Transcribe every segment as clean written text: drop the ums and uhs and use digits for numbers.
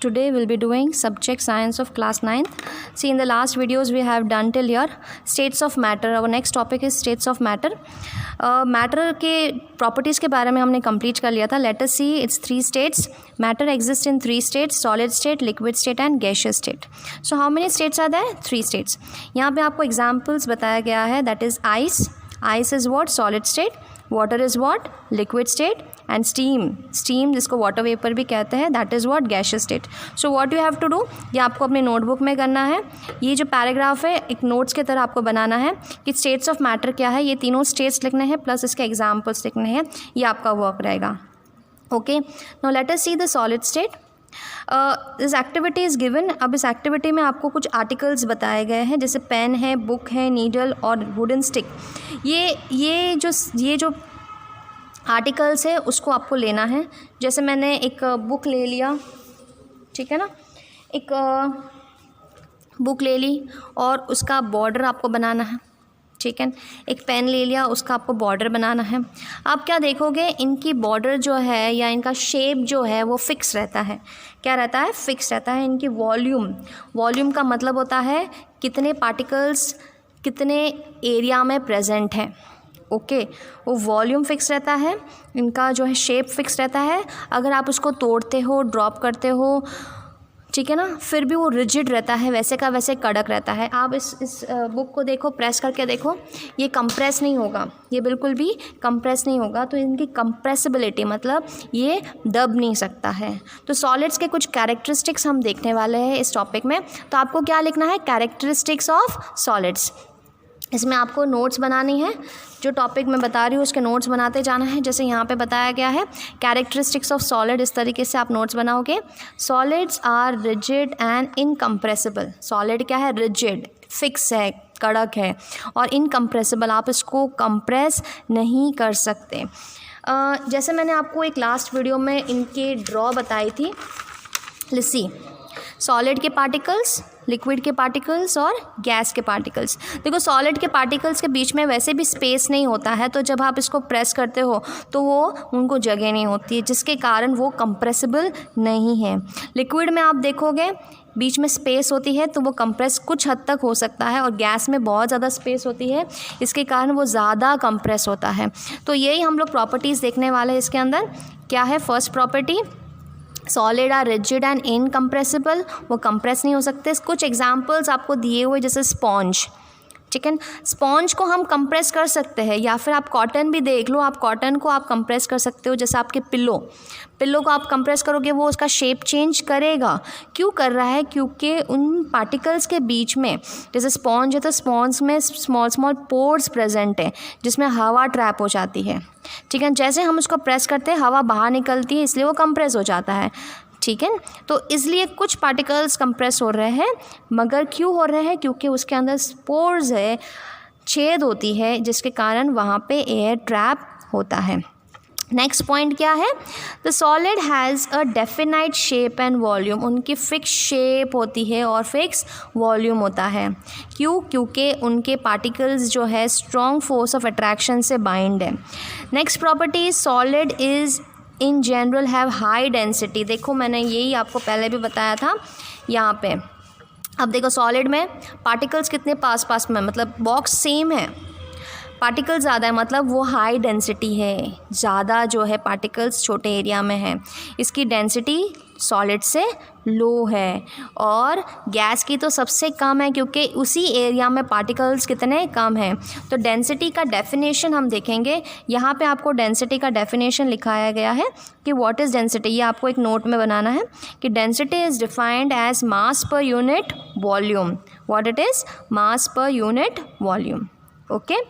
Today we'll be doing subject science of class 9th. See, in the last videos we have done till here states of matter. Our next topic is states of matter. Matter के properties के बारे में हमने complete कर लिया था. Let us see it's 3 states. Matter exist in 3 states: solid state, liquid state and gaseous state. So how many states are there? 3 states. यहाँ पे आपको एग्जाम्पल्स बताया गया है. That is ice. Ice is what? Solid state. Water is what? Liquid state. And steam जिसको water vapour भी कहते हैं, that is what? Gaseous state. So what you have to do, ये आपको अपने नोटबुक में करना है. ये जो पैराग्राफ है एक नोट्स की तरह आपको बनाना है कि स्टेट्स ऑफ मैटर क्या है. ये तीनों स्टेट्स लिखने हैं प्लस इसके एग्जाम्पल्स लिखने हैं. ये आपका वर्क रहेगा. Okay, now let us see the solid state. This activity is given. अब इस एक्टिविटी में आपको कुछ आर्टिकल्स बताए गए हैं, जैसे पेन है, बुक है, नीडल और वुडन स्टिक. ये जो आर्टिकल्स है उसको आपको लेना है. जैसे मैंने एक बुक ले लिया, ठीक है ना, एक बुक ले ली और उसका बॉर्डर आपको बनाना है, ठीक है. एक पेन ले लिया, उसका आपको बॉर्डर बनाना है. आप क्या देखोगे, इनकी बॉर्डर जो है या इनका शेप जो है वो फिक्स रहता है. क्या रहता है? फिक्स रहता है. इनकी वॉल्यूम का मतलब होता है कितने पार्टिकल्स कितने एरिया में प्रेजेंट हैं. ओके, वो वॉल्यूम फिक्स रहता है. इनका जो है शेप फिक्स रहता है. अगर आप उसको तोड़ते हो, ड्रॉप करते हो, ठीक है ना, फिर भी वो रिजिड रहता है, वैसे का वैसे कड़क रहता है. आप इस बुक को देखो, प्रेस करके देखो, ये कंप्रेस नहीं होगा, ये बिल्कुल भी कंप्रेस नहीं होगा. तो इनकी कंप्रेसिबिलिटी मतलब ये दब नहीं सकता है. तो सॉलिड्स के कुछ कैरेक्टरिस्टिक्स हम देखने वाले हैं इस टॉपिक में. तो आपको क्या लिखना है? Characteristics of solids. इसमें आपको नोट्स बनानी है. जो टॉपिक मैं बता रही हूँ उसके नोट्स बनाते जाना है. जैसे यहाँ पे बताया गया है कैरेक्टरिस्टिक्स ऑफ सॉलिड, इस तरीके से आप नोट्स बनाओगे. Solids are rigid and incompressible. Solid क्या है? रिजिड, फिक्स है, कड़क है. और इनकम्प्रेसिबल, आप इसको कंप्रेस नहीं कर सकते. जैसे मैंने आपको एक लास्ट वीडियो में इनके ड्रॉ बताई थी. लिसी, सॉलिड के पार्टिकल्स, लिक्विड के पार्टिकल्स और गैस के पार्टिकल्स. देखो, सॉलिड के पार्टिकल्स के बीच में वैसे भी स्पेस नहीं होता है, तो जब आप इसको प्रेस करते हो तो वो उनको जगह नहीं होती है, जिसके कारण वो कंप्रेसिबल नहीं है. लिक्विड में आप देखोगे बीच में स्पेस होती है तो वो कंप्रेस कुछ हद तक हो सकता है, और गैस में बहुत ज़्यादा स्पेस होती है, इसके कारण वो ज़्यादा कंप्रेस होता है. तो यही हम लोग प्रॉपर्टीज़ देखने वाले हैं इसके अंदर. क्या है first property? Solid are rigid and incompressible. वो कंप्रेस नहीं हो सकते. कुछ एग्जांपल्स आपको दिए हुए, जैसे स्पॉन्ज, ठीक है. स्पॉन्ज को हम कंप्रेस कर सकते हैं, या फिर आप कॉटन भी देख लो, आप कॉटन को आप कंप्रेस कर सकते हो. जैसे आपके पिल्लो को आप कंप्रेस करोगे, वो उसका शेप चेंज करेगा. क्यों कर रहा है? क्योंकि उन पार्टिकल्स के बीच में, जैसे स्पॉन्ज है तो स्पॉन्ज में स्मॉल पोर्स प्रेजेंट है जिसमें हवा ट्रैप हो जाती है, ठीक है. जैसे हम उसको प्रेस करते हैं हवा बाहर निकलती है, इसलिए वो कंप्रेस हो जाता है, ठीक है. तो इसलिए कुछ पार्टिकल्स कंप्रेस हो रहे हैं. मगर क्यों हो रहे हैं? क्योंकि उसके अंदर स्पोर्स है, छेद होती है, जिसके कारण वहाँ पे एयर ट्रैप होता है. नेक्स्ट पॉइंट क्या है? The solid has a definite shape and volume. उनकी फिक्स शेप होती है और फिक्स वॉल्यूम होता है. क्यों? क्योंकि उनके पार्टिकल्स जो है स्ट्रॉन्ग फोर्स ऑफ अट्रैक्शन से बाइंड है. Next property, solid is in general have high density. देखो, मैंने यही आपको पहले भी बताया था यहाँ पे. अब देखो, सॉलिड में पार्टिकल्स कितने पास में, मतलब बॉक्स सेम है, पार्टिकल्स ज़्यादा है, मतलब वो हाई डेंसिटी है, ज़्यादा जो है पार्टिकल्स छोटे एरिया में है. इसकी डेंसिटी सॉलिड से लो है, और गैस की तो सबसे कम है, क्योंकि उसी एरिया में पार्टिकल्स कितने कम हैं. तो डेंसिटी का डेफिनेशन हम देखेंगे. यहाँ पे आपको डेंसिटी का डेफिनेशन लिखाया गया है कि व्हाट इज़ डेंसिटी. ये आपको एक नोट में बनाना है कि density is defined as mass per unit volume. What it is? Mass per unit volume. Okay.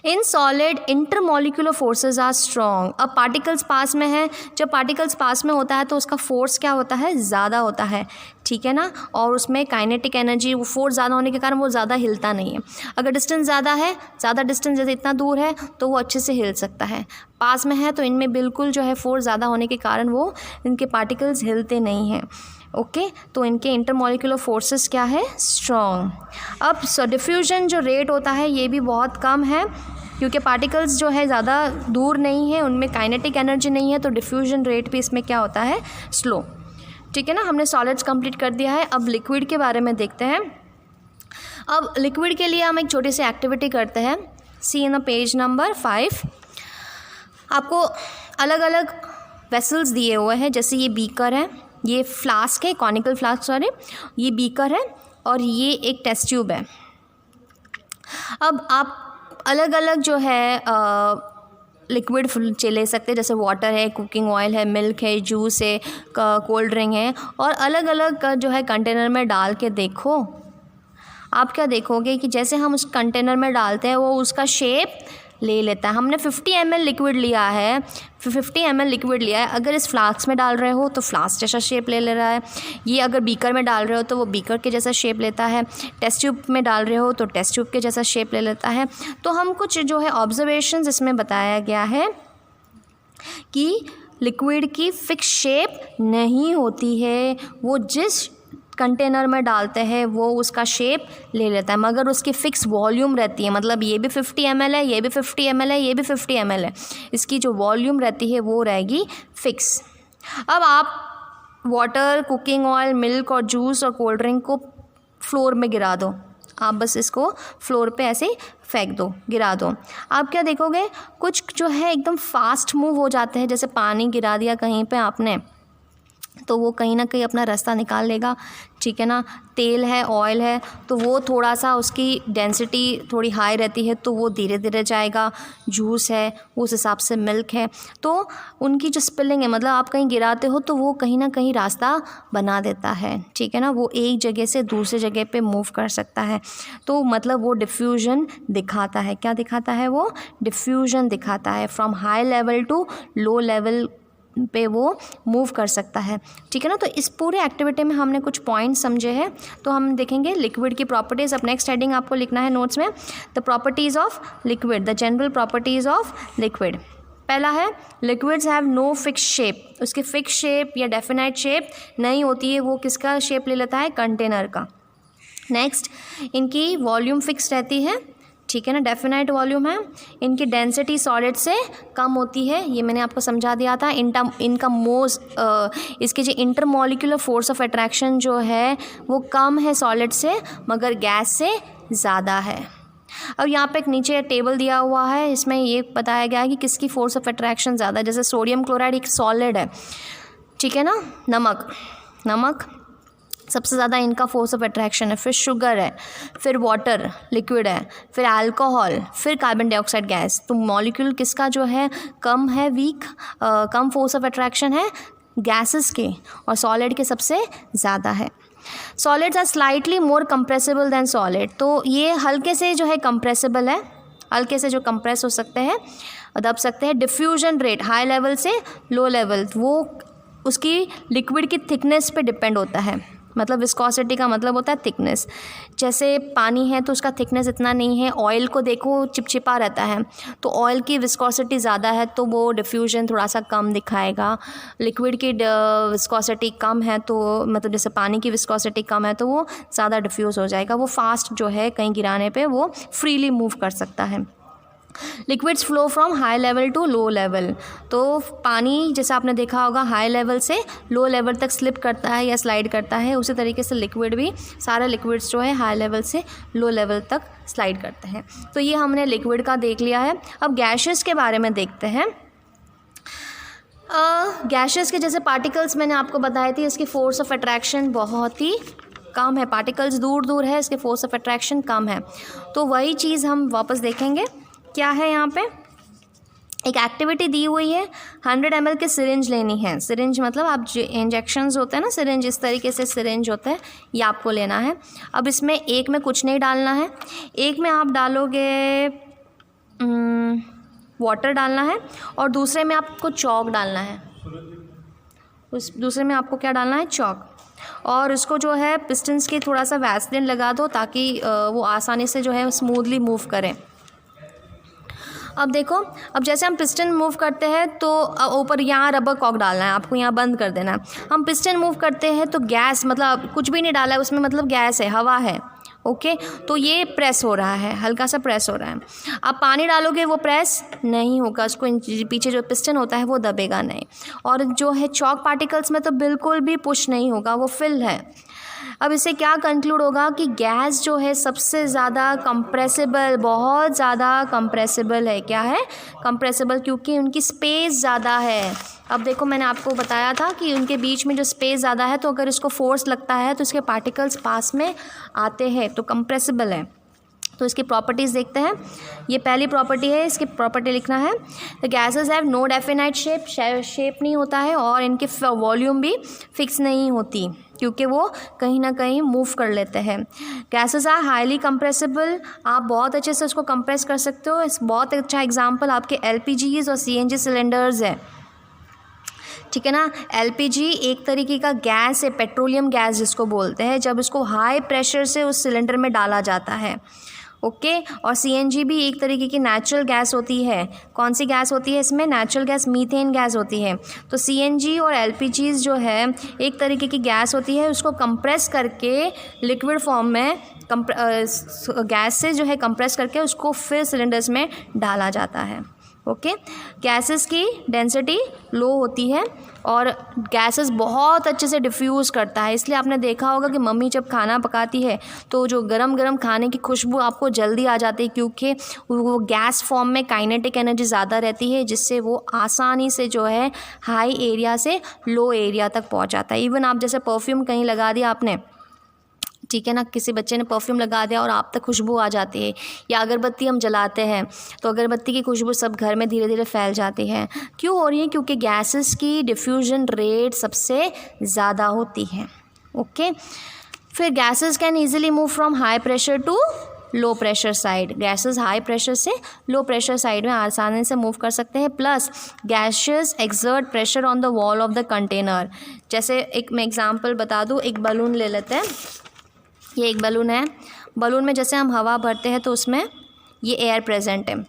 In solid intermolecular forces are strong. अब पार्टिकल्स पास में है, जब पार्टिकल्स पास में होता है तो उसका फोर्स क्या होता है? ज़्यादा होता है, ठीक है ना. और उसमें काइनेटिक एनर्जी, वो फोर्स ज़्यादा होने के कारण वो ज़्यादा हिलता नहीं है. अगर डिस्टेंस ज़्यादा है, ज़्यादा डिस्टेंस जैसे इतना दूर है, तो वो अच्छे से हिल सकता है. पास में है तो इनमें बिल्कुल जो है फोर्स ज़्यादा होने के कारण वो इनके पार्टिकल्स हिलते नहीं हैं. ओके, तो इनके इंटरमॉलिक्यूलर फोर्सेस क्या है? स्ट्रॉन्ग. अब डिफ्यूजन जो रेट होता है ये भी बहुत कम है, क्योंकि पार्टिकल्स जो है ज़्यादा दूर नहीं है, उनमें काइनेटिक एनर्जी नहीं है, तो डिफ्यूजन रेट भी इसमें क्या होता है? स्लो, ठीक है ना, हमने सॉलिड्स कंप्लीट कर दिया है। अब लिक्विड के बारे में देखते हैं। अब लिक्विड के लिए हम एक छोटी सी एक्टिविटी करते हैं। सी इन द पेज नंबर 5 आपको अलग अलग वेसल्स दिए हुए हैं, जैसे ये बीकर है, ये फ्लास्क है, कॉनिकल फ्लास्क सॉरी, ये बीकर है और ये एक टेस्ट ट्यूब है। अब आप अलग अलग जो है लिक्विड ले सकते हैं, जैसे वाटर है, कुकिंग ऑयल है, मिल्क है, जूस है, कोल्ड ड्रिंक है, और अलग अलग जो है कंटेनर में डाल के देखो। आप क्या देखोगे कि जैसे हम उस कंटेनर में डालते हैं वो उसका शेप ले लेता है। हमने 50 ml लिक्विड लिया है, 50 ml लिक्विड लिया है। अगर इस फ्लास्क में डाल रहे हो तो फ्लास्क जैसा शेप ले रहा है, ये अगर बीकर में डाल रहे हो तो वो बीकर के जैसा शेप लेता है, टेस्ट ट्यूब में डाल रहे हो तो टेस्ट ट्यूब के जैसा शेप ले लेता है। तो हम कुछ जो है ऑब्जर्वेशंस इसमें बताया गया है कि लिक्विड की फिक्स शेप नहीं होती है, वो जिस कंटेनर में डालते हैं वो उसका शेप ले लेता है, मगर उसकी फ़िक्स वॉल्यूम रहती है। मतलब ये भी 50 ml है, ये भी 50 ml है, ये भी 50 ml है, इसकी जो वॉल्यूम रहती है वो रहेगी फ़िक्स। अब आप वाटर, कुकिंग ऑयल, मिल्क और जूस और कोल्ड ड्रिंक को फ्लोर में गिरा दो। आप बस इसको फ्लोर पे ऐसे ही फेंक दो, गिरा दो। आप क्या देखोगे, कुछ जो है एकदम फास्ट मूव हो जाते हैं। जैसे पानी गिरा दिया कहीं पे आपने तो वो कहीं ना कहीं अपना रास्ता निकाल लेगा, ठीक है ना। तेल है, ऑयल है, तो वो थोड़ा सा उसकी डेंसिटी थोड़ी हाई रहती है तो वो धीरे धीरे जाएगा। जूस है, उस हिसाब से मिल्क है, तो उनकी जो स्पिलिंग है, मतलब आप कहीं गिराते हो तो वो कहीं ना कहीं रास्ता बना देता है, ठीक है ना। वो एक जगह से दूसरी जगह पे मूव कर सकता है, तो मतलब वो डिफ्यूजन दिखाता है। क्या दिखाता है? वो डिफ्यूजन दिखाता है। From high level to low level पे वो मूव कर सकता है, ठीक है ना। तो इस पूरे एक्टिविटी में हमने कुछ पॉइंट्स समझे हैं, तो हम देखेंगे लिक्विड की प्रॉपर्टीज़। अब नेक्स्ट हेडिंग आपको लिखना है नोट्स में, the properties of liquid, the general properties of liquid. पहला है liquids have no fix shape, उसकी फिक्स शेप या डेफिनाइट शेप नहीं होती है। वो किसका शेप ले लेता है? कंटेनर का। नेक्स्ट, इनकी वॉल्यूम फिक्स रहती है, ठीक है ना, डेफिनाइट वॉल्यूम है। इनकी डेंसिटी सॉलिड से कम होती है, ये मैंने आपको समझा दिया था। इनका इसके जो इंटरमॉलिक्यूलर फोर्स ऑफ अट्रैक्शन जो है वो कम है सॉलिड से, मगर गैस से ज़्यादा है। अब यहाँ पे एक नीचे टेबल दिया हुआ है, इसमें ये बताया गया है कि किसकी फोर्स ऑफ अट्रैक्शन ज़्यादा है। जैसे सोडियम क्लोराइड एक सॉलिड है, ठीक है ना। नमक सबसे ज़्यादा इनका फोर्स ऑफ अट्रैक्शन है, फिर शुगर है, फिर वाटर लिक्विड है, फिर अल्कोहल, फिर कार्बन डाइऑक्साइड गैस। तो मॉलिक्यूल किसका जो है कम है, वीक, कम फोर्स ऑफ अट्रैक्शन है गैसेस के, और सॉलिड के सबसे ज़्यादा है। Solids are slightly more compressible than solid, तो ये हल्के से जो है कंप्रेसिबल है, हल्के से जो कंप्रेस हो सकते हैं, दब सकते हैं। डिफ्यूजन रेट हाई लेवल से लो लेवल, वो उसकी लिक्विड की थिकनेस पे डिपेंड होता है। मतलब विस्कोसिटी का मतलब होता है थिकनेस। जैसे पानी है तो उसका थिकनेस इतना नहीं है, ऑयल को देखो चिपचिपा रहता है, तो ऑयल की विस्कोसिटी ज़्यादा है तो वो डिफ्यूजन थोड़ा सा कम दिखाएगा। लिक्विड की विस्कोसिटी कम है तो मतलब जैसे पानी की विस्कोसिटी कम है तो वो ज़्यादा डिफ्यूज़ हो जाएगा, वो फास्ट जो है कहीं गिराने पे वो फ्रीली मूव कर सकता है। Liquids flow from high level to low level, तो पानी जैसे आपने देखा होगा हाई लेवल से लो लेवल तक स्लिप करता है या स्लाइड करता है, उसी तरीके से लिक्विड भी, सारे लिक्विड्स जो है हाई लेवल से लो लेवल तक स्लाइड करते हैं। तो ये हमने लिक्विड का देख लिया है। अब गैसेस के बारे में देखते हैं। गैसेस के जैसे पार्टिकल्स मैंने आपको बताई थी, इसकी फोर्स ऑफ अट्रैक्शन बहुत ही कम है, पार्टिकल्स दूर दूर है, इसके फोर्स ऑफ अट्रैक्शन कम है। तो वही चीज़ हम वापस देखेंगे। क्या है यहाँ पे? एक एक्टिविटी दी हुई है, 100 ml के सिरिंज लेनी है। सिरिंज मतलब आप जो इंजेक्शंस होते हैं ना, सिरिंज इस तरीके से सिरिंज होता है, ये आपको लेना है। अब इसमें एक में कुछ नहीं डालना है, एक में आप डालोगे वाटर डालना है और दूसरे में आपको चॉक डालना है। उस दूसरे में आपको क्या डालना है? चॉक। और उसको जो है पिस्टन्स की थोड़ा सा वैसलिन लगा दो ताकि वो आसानी से जो है स्मूथली मूव करें। अब देखो, अब जैसे हम पिस्टन मूव करते हैं तो ऊपर यहाँ रबर कॉक डालना है, आपको यहाँ बंद कर देना है। हम पिस्टन मूव करते हैं तो गैस, मतलब कुछ भी नहीं डाला है उसमें, मतलब गैस है, हवा है, ओके, तो ये प्रेस हो रहा है, हल्का सा प्रेस हो रहा है। आप पानी डालोगे वो प्रेस नहीं होगा, उसको पीछे जो पिस्टन होता है वो दबेगा नहीं। और जो है चॉक पार्टिकल्स में तो बिल्कुल भी पुश नहीं होगा, वो फिल है। अब इससे क्या कंक्लूड होगा कि गैस जो है सबसे ज़्यादा कंप्रेसिबल, बहुत ज़्यादा कंप्रेसिबल है। क्या है? कंप्रेसिबल, क्योंकि उनकी स्पेस ज़्यादा है। अब देखो, मैंने आपको बताया था कि उनके बीच में जो स्पेस ज़्यादा है, तो अगर इसको फोर्स लगता है तो इसके पार्टिकल्स पास में आते हैं, तो कंप्रेसिबल है। तो इसकी प्रॉपर्टीज़ देखते हैं। ये पहली प्रॉपर्टी है, इसकी प्रॉपर्टी लिखना है। The gases have no definite shape नहीं होता है, और इनकी वॉल्यूम भी फिक्स नहीं होती, क्योंकि वो कहीं ना कहीं मूव कर लेते हैं। गैसेस आर हाईली कंप्रेसिबल, आप बहुत अच्छे से उसको कंप्रेस कर सकते हो। इस बहुत अच्छा एग्जांपल आपके LPGs और CNG सिलेंडर्स है, ठीक है ना। LPG एक तरीके का गैस है, पेट्रोलियम गैस जिसको बोलते हैं, जब इसको हाई प्रेशर से उस सिलेंडर में डाला जाता है। ओके, और CNG भी एक तरीके की नेचुरल गैस होती है। कौन सी गैस होती है इसमें? नेचुरल गैस, मीथेन गैस होती है। तो CNG और LPGs जो है एक तरीके की गैस होती है, उसको कंप्रेस करके लिक्विड फॉर्म में गैस से जो है कंप्रेस करके उसको फिर सिलेंडर्स में डाला जाता है। ओके, गैसेस की डेंसिटी लो होती है और गैसेस बहुत अच्छे से डिफ्यूज़ करता है। इसलिए आपने देखा होगा कि मम्मी जब खाना पकाती है तो जो गरम गरम खाने की खुशबू आपको जल्दी आ जाती है, क्योंकि वो गैस फॉर्म में काइनेटिक एनर्जी ज़्यादा रहती है, जिससे वो आसानी से जो है हाई एरिया से लो एरिया तक पहुंच जाता है। इवन आप जैसे परफ्यूम कहीं लगा दिया आपने, ठीक है ना, किसी बच्चे ने परफ्यूम लगा दिया और आप तक खुशबू आ जाती है, या अगरबत्ती हम जलाते हैं तो अगरबत्ती की खुशबू सब घर में धीरे धीरे फैल जाती है। क्यों हो रही है? क्योंकि गैसेस की डिफ्यूजन रेट सबसे ज़्यादा होती है। ओके, फिर gases can easily move from high pressure to low pressure side. Gases high pressure से लो प्रेशर साइड में आसानी से मूव कर सकते हैं। Plus gases exert pressure on the wall of the container. जैसे एक मैं एग्जांपल बता दूँ, एक बलून ले लेते हैं। ये एक बलून है, बलून में जैसे हम हवा भरते हैं तो उसमें ये एयर प्रेजेंट है।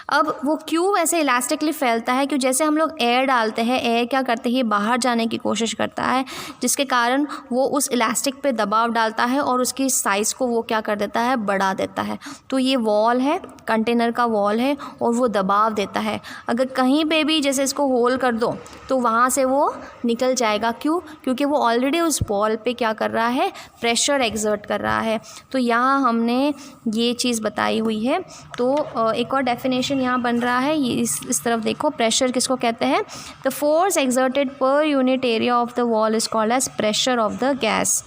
अब वो क्यों ऐसे इलास्टिकली फैलता है? क्यों जैसे हम लोग एयर डालते हैं, एयर क्या करते हैं, बाहर जाने की कोशिश करता है, जिसके कारण वो उस इलास्टिक पे दबाव डालता है और उसकी साइज़ को वो क्या कर देता है, बढ़ा देता है। तो ये वॉल है, कंटेनर का वॉल है, और वो दबाव देता है। अगर कहीं पे भी जैसे इसको होल कर दो तो वहाँ से वो निकल जाएगा। क्यों? क्योंकि वो ऑलरेडी उस वॉल पे क्या कर रहा है, प्रेशर एक्सर्ट कर रहा है। तो यहाँ हमने ये चीज़ बताई हुई है। तो एक और डेफिनेशन यहाँ बन रहा है, ये इस तरफ देखो, प्रेशर किसको कहते हैं? The force exerted per unit area of the wall is called as pressure of the gas,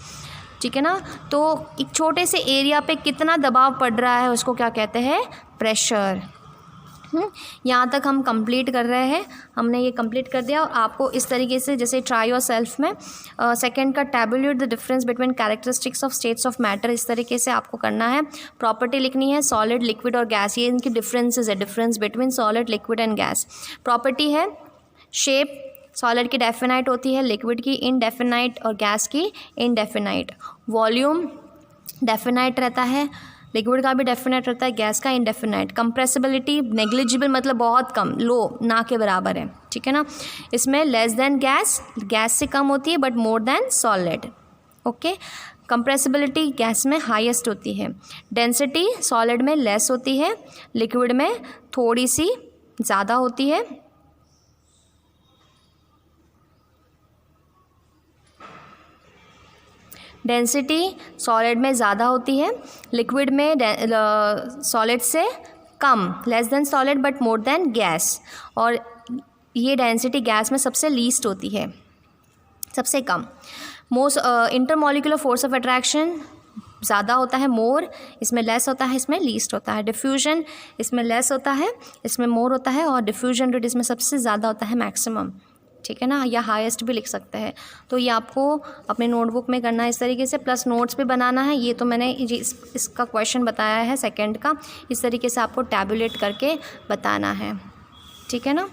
ठीक है ना। तो एक छोटे से एरिया पे कितना दबाव पड़ रहा है उसको क्या कहते हैं? प्रेशर। यहाँ तक हम कंप्लीट कर रहे हैं, हमने ये कंप्लीट कर दिया। और आपको इस तरीके से जैसे ट्राई योर सेल्फ में सेकंड का tabulate the difference between characteristics of states of matter, इस तरीके से आपको करना है। प्रॉपर्टी लिखनी है सॉलिड, लिक्विड और गैस, ये इनकी डिफरेंसेस है, difference between solid, liquid and gas. Property है शेप, सॉलिड की डेफिनाइट होती है, लिक्विड की इनडेफिनाइट और गैस की इनडेफिनाइट। वॉल्यूम डेफिनाइट रहता है, लिक्विड का भी डेफिनेट रहता है, गैस का इनडेफिनाइट। कंप्रेसिबिलिटी नेग्लिजिबल मतलब बहुत कम, लो, ना के बराबर है, ठीक है ना। इसमें लेस देन गैस, गैस से कम होती है, but more then solid. Okay, compressibility gas में हाईएस्ट होती है। डेंसिटी सॉलिड में लेस होती है, लिक्विड में थोड़ी सी ज़्यादा होती है। डेंसिटी सॉलिड में ज़्यादा होती है, लिक्विड में सॉलिड से कम, less than solid but more than gas. और ये डेंसिटी गैस में सबसे लीस्ट होती है, सबसे कम। Most intermolecular force of attraction ज़्यादा होता है, मोर, इसमें लेस होता है, इसमें लीस्ट होता है। डिफ्यूजन इसमें लेस होता है, इसमें मोर होता है। और डिफ्यूजन रेट इसमें सबसे ज़्यादा होता है, मैक्सिमम, ठीक है ना, या हाईएस्ट भी लिख सकते हैं। तो ये आपको अपने नोटबुक में करना है इस तरीके से, प्लस नोट्स भी बनाना है। ये तो मैंने इसका क्वेश्चन बताया है सेकंड का, इस तरीके से आपको टैबुलेट करके बताना है, ठीक है ना।